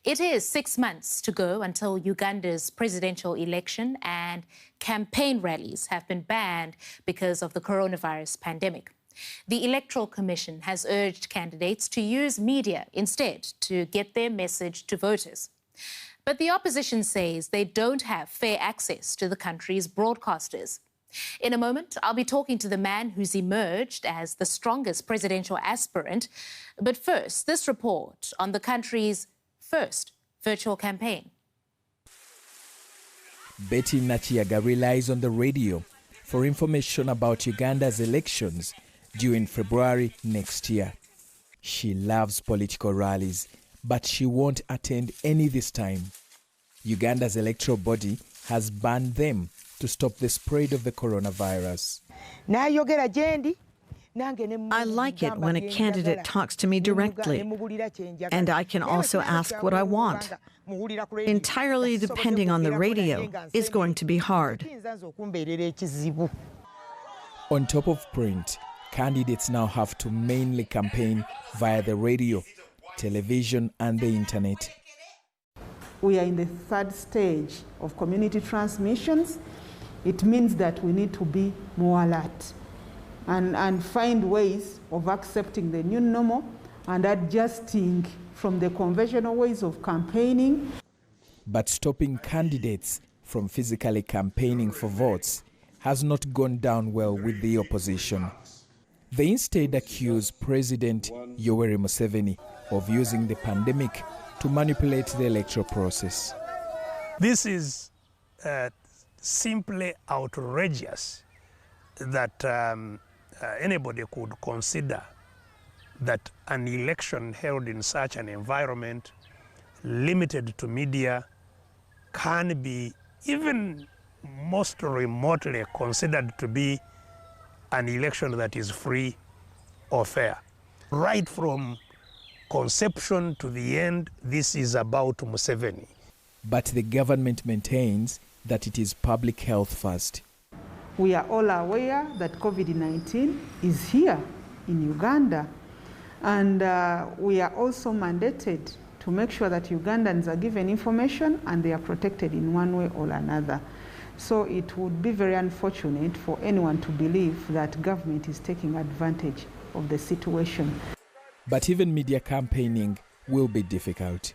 It is 6 months to go until Uganda's presidential election, and campaign rallies have been banned because of the coronavirus pandemic. The Electoral Commission has urged candidates to use media instead to get their message to voters. But the opposition says they don't have fair access to the country's broadcasters. In a moment, I'll be talking to the man who's emerged as the strongest presidential aspirant. But first, this report on the country's first virtual campaign. Betty Nachiaga relies on the radio for information about Uganda's elections due in February next year. She loves political rallies, but she won't attend any this time. Uganda's electoral body has banned them to stop the spread of the coronavirus. I like it when a candidate talks to me directly, and I can also ask what I want. Entirely depending on the radio is going to be hard. On top of print, candidates now have to mainly campaign via the radio, television, and the internet. We are in the third stage of community transmissions. It means that we need to be more alert and find ways of accepting the new normal and adjusting from the conventional ways of campaigning. But stopping candidates from physically campaigning for votes has not gone down well with the opposition. They instead accuse President Yoweri Museveni of using the pandemic to manipulate the electoral process. This is simply outrageous that anybody could consider that an election held in such an environment, limited to media, can be even most remotely considered to be an election that is free or fair. Right from conception to the end, this is about Museveni. But the government maintains that it is public health first. We are all aware that COVID-19 is here in Uganda, and we are also mandated to make sure that Ugandans are given information and they are protected in one way or another. So it would be very unfortunate for anyone to believe that government is taking advantage of the situation. But even media campaigning will be difficult.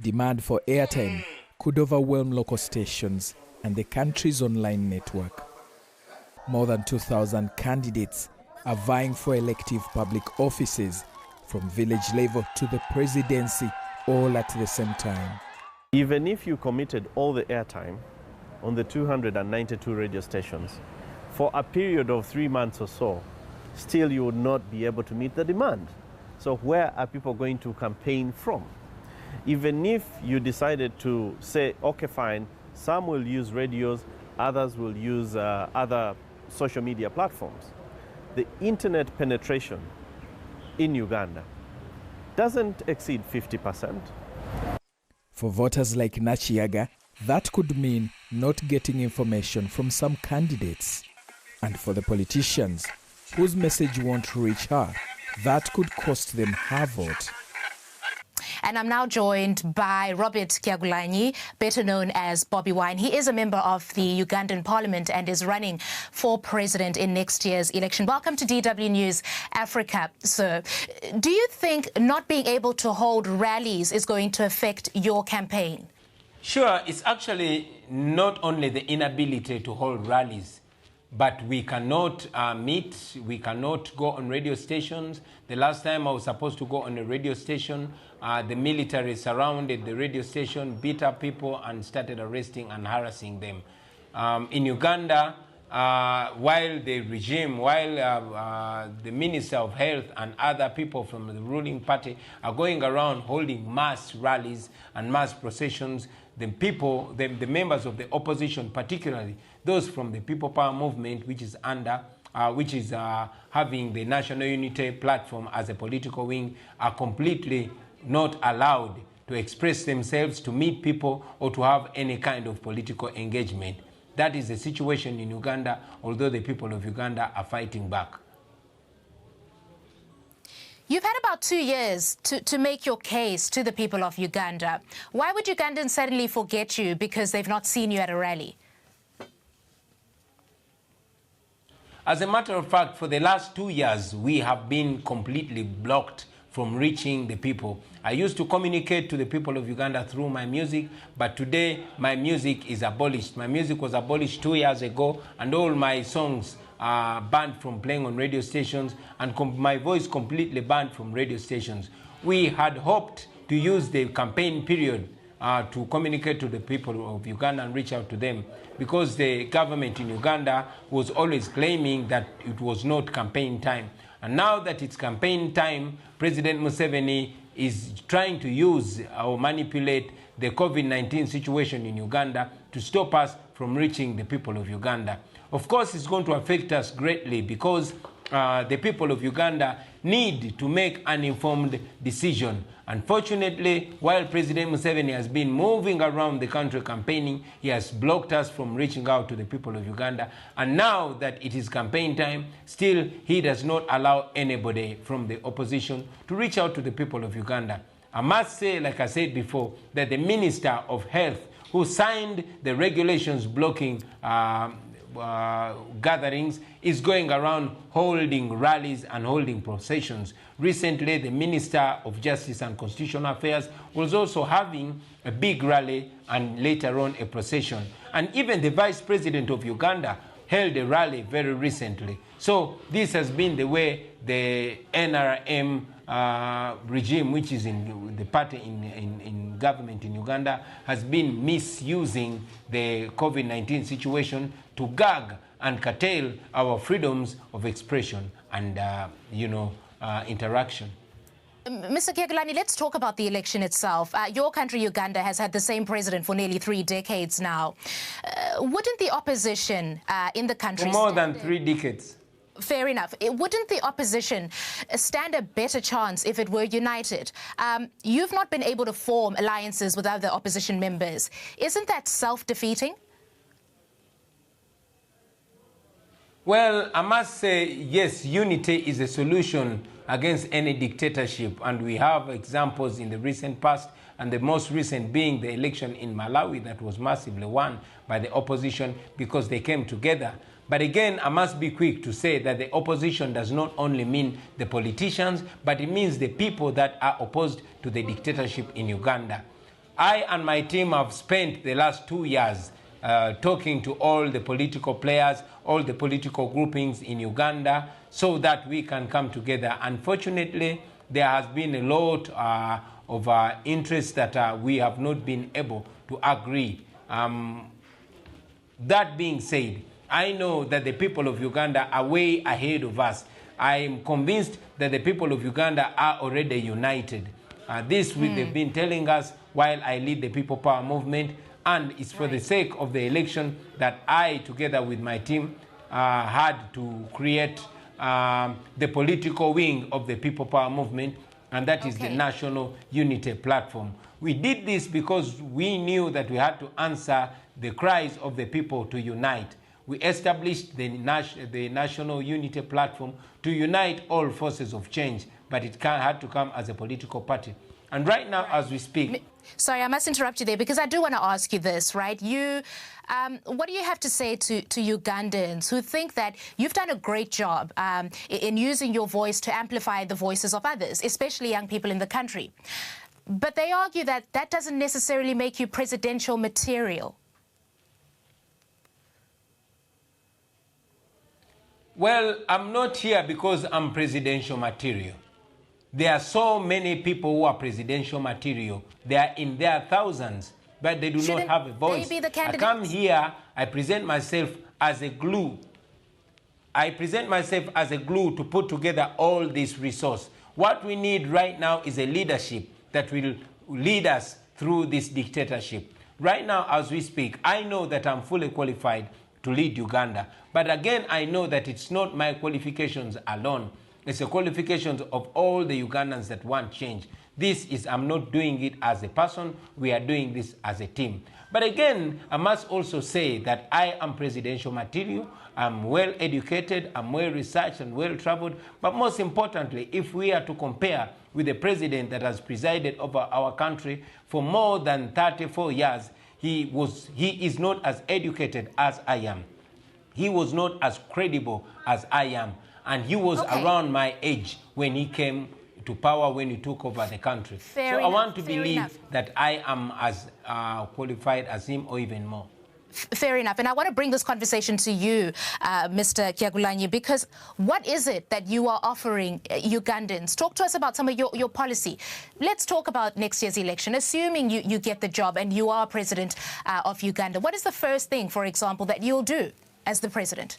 Demand for airtime could overwhelm local stations and the country's online network. More than 2,000 candidates are vying for elective public offices, from village level to the presidency, all at the same time. Even if you committed all the airtime on the 292 radio stations for a period of 3 months or so, still you would not be able to meet the demand. So where are people going to campaign from? Even if you decided to say, okay, fine, some will use radios, others will use other social media platforms. The internet penetration in Uganda doesn't exceed 50%. For voters like Nachiaga, that could mean not getting information from some candidates. And for the politicians whose message won't reach her, that could cost them her vote. And I'm now joined by Robert Kyagulanyi, better known as Bobby Wine. He is a member of the Ugandan Parliament and is running for president in next year's election. Welcome to DW News Africa, sir. Do you think not being able to hold rallies is going to affect your campaign? Sure, it's actually not only the inability to hold rallies, but we cannot meet, we cannot go on radio stations. The last time I was supposed to go on a radio station, the military surrounded the radio station, beat up people and started arresting and harassing them. In Uganda, while the regime, the Minister of Health and other people from the ruling party are going around holding mass rallies and mass processions, the people, the members of the opposition, particularly those from the People Power Movement, which is having the National Unity Platform as a political wing, are completely not allowed to express themselves, to meet people, or to have any kind of political engagement. That is the situation in Uganda, although the people of Uganda are fighting back. You've had about 2 years to make your case to the people of Uganda. Why would Ugandans suddenly forget you because they've not seen you at a rally? As a matter of fact, for the last 2 years, we have been completely blocked from reaching the people. I used to communicate to the people of Uganda through my music, but today my music is abolished. My music was abolished 2 years ago, and all my songs are banned from playing on radio stations, and my voice completely banned from radio stations. We had hoped to use the campaign period to communicate to the people of Uganda and reach out to them, because the government in Uganda was always claiming that it was not campaign time. And now that it's campaign time, President Museveni is trying to use or manipulate the COVID-19 situation in Uganda to stop us from reaching the people of Uganda. Of course, it's going to affect us greatly, because the people of Uganda need to make an informed decision. Unfortunately, while President Museveni has been moving around the country campaigning, he has blocked us from reaching out to the people of Uganda. And now that it is campaign time, still he does not allow anybody from the opposition to reach out to the people of Uganda. I must say, like I said before, that the Minister of Health, who signed the regulations blocking gatherings, is going around holding rallies and holding processions. Recently, the Minister of Justice and Constitutional Affairs was also having a big rally and later on a procession. And even the Vice President of Uganda held a rally very recently. So this has been the way the NRM regime, which is in the party in government in Uganda, has been misusing the COVID-19 situation to gag and curtail our freedoms of expression and, interaction. Mr. Kyagulanyi, let's talk about the election itself. Your country, Uganda, has had the same president for nearly 3 decades now. Wouldn't the opposition in the country... For more than 3 decades. Fair enough. Wouldn't the opposition stand a better chance if it were united? You've not been able to form alliances with other opposition members. Isn't that self-defeating? Well, I must say, yes, unity is a solution against any dictatorship. And we have examples in the recent past, and the most recent being the election in Malawi that was massively won by the opposition because they came together. But again, I must be quick to say that the opposition does not only mean the politicians, but it means the people that are opposed to the dictatorship in Uganda. I and my team have spent the last 2 years talking to all the political players, all the political groupings in Uganda, so that we can come together. Unfortunately, there has been a lot of interests that we have not been able to agree. That being said, I know that the people of Uganda are way ahead of us. I am convinced that the people of Uganda are already united. They've been telling us while I lead the People Power Movement, and it's for the sake of the election that I, together with my team, had to create the political wing of the People Power Movement, and that is the National Unity Platform. We did this because we knew that we had to answer the cries of the people to unite. We established the National Unity Platform to unite all forces of change, but it had to come as a political party. And right now, as we speak... Sorry, I must interrupt you there, because I do want to ask you this, right? What do you have to say to Ugandans who think that you've done a great job in using your voice to amplify the voices of others, especially young people in the country? But they argue that that doesn't necessarily make you presidential material. Well, I'm not here because I'm presidential material. There are so many people who are presidential material. They are in their thousands, but they do not have a voice. I come here, I present myself as a glue. I present myself as a glue to put together all this resource. What we need right now is a leadership that will lead us through this dictatorship. Right now, as we speak, I know that I'm fully qualified to lead Uganda. But again, I know that it's not my qualifications alone. It's the qualifications of all the Ugandans that want change. I'm not doing it as a person, we are doing this as a team. But again, I must also say that I am presidential material. I'm well educated, I'm well researched and well traveled. But most importantly, if we are to compare with the president that has presided over our country for more than 34 years, he is not as educated as I am. He was not as credible as I am. And he was around my age when he came to power, when he took over the country. I want to believe that I am as qualified as him or even more. Fair enough. And I want to bring this conversation to you, Mr. Kyagulanyi, because what is it that you are offering Ugandans? Talk to us about some of your policy. Let's talk about next year's election. Assuming you get the job and you are president of Uganda, what is the first thing, for example, that you'll do as the president?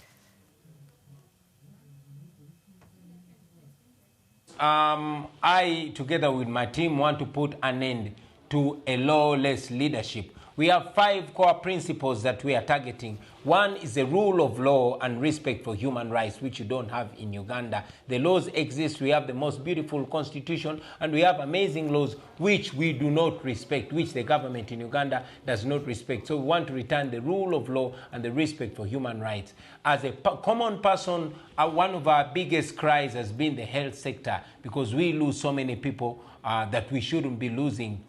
I, together with my team, want to put an end to a lawless leadership. We have 5 core principles that we are targeting. One is the rule of law and respect for human rights, which you don't have in Uganda. The laws exist. We have the most beautiful constitution, and we have amazing laws which we do not respect, which the government in Uganda does not respect. So we want to return the rule of law and the respect for human rights. As a common person, one of our biggest cries has been the health sector, because we lose so many people that we shouldn't be losing.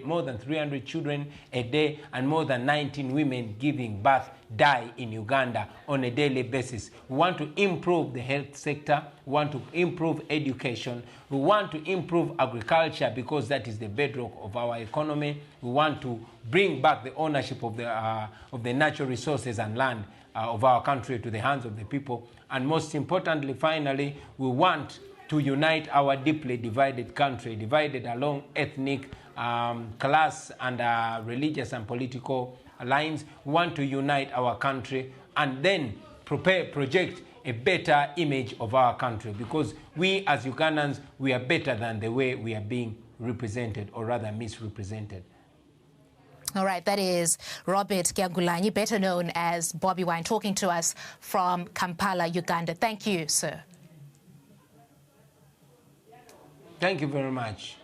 More than 300 children a day and more than 19 women giving birth die in Uganda on a daily basis. We want to improve the health sector. We want to improve education. We want to improve agriculture, because that is the bedrock of our economy. We want to bring back the ownership of the natural resources and land of our country to the hands of the people. And most importantly, finally, we want to unite our deeply divided country, divided along ethnic, class, and religious and political lines. We want to unite our country and then project a better image of our country, because we as Ugandans, we are better than the way we are being represented, or rather misrepresented. All right, that is Robert Kyagulanyi, better known as Bobby Wine, talking to us from Kampala, Uganda. Thank you, sir. Thank you very much.